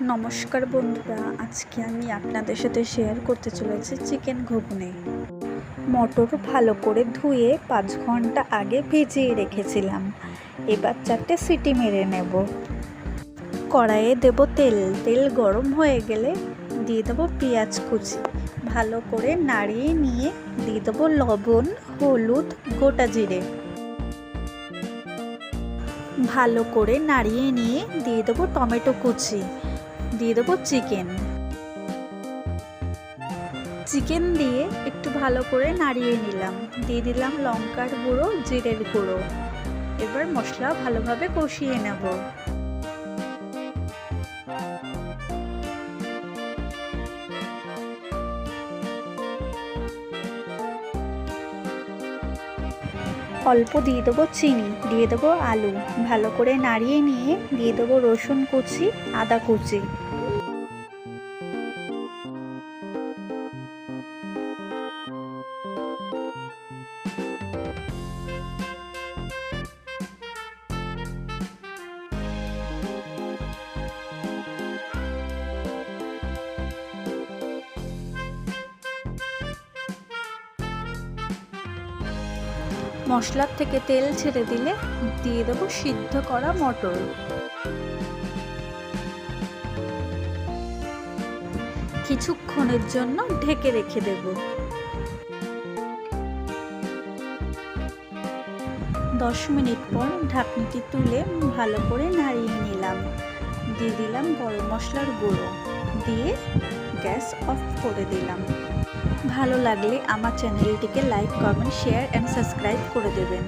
নমস্কার বন্ধুরা, আজকে আমি আপনাদের সাথে শেয়ার করতে চলেছি চিকেন ঘুগনি। মটর ভালো করে ধুয়ে 5 ঘন্টা আগে ভিজিয়ে রেখেছিলাম। এবার 4টে সিটি মেরে নেব। কড়াইয়ে দেব তেল। তেল গরম হয়ে গেলে দিয়ে দেবো পেঁয়াজ কুচি। ভালো করে নাড়িয়ে নিয়ে দিয়ে দেবো লবণ, হলুদ, গোটা জিরে। ভালো করে নাড়িয়ে নিয়ে দিয়ে দেবো টমেটো কুচি। দিয়ে দেবো চিকেন দিয়ে একটু ভালো করে নাড়িয়ে নিলাম। দিয়ে দিলাম লঙ্কার গুঁড়ো, জিরের গুঁড়ো। এবার মশলা ভালোভাবে কষিয়ে নেব। অল্প দিয়ে দেবো চিনি, দিয়ে দেবো আলু। ভালো করে নাড়িয়ে নিয়ে দিয়ে দেবো রসুন কুচি, আদা কুচি। মশলার থেকে তেল ছেড়ে দিলে দিয়ে দেবো সিদ্ধ করা মটর। কিছুক্ষণের জন্য ঢেকে রেখে দেব। 10 মিনিট পর ঢাকনিটি তুলে ভালো করে নাড়িয়ে নিলাম। দিয়ে দিলাম গরম মশলার গুঁড়ো, দিয়ে গ্যাস অফ করে দিলাম। ভালো লাগলে আমার চ্যানেলটিকে like, comment, share and subscribe করে দেবেন।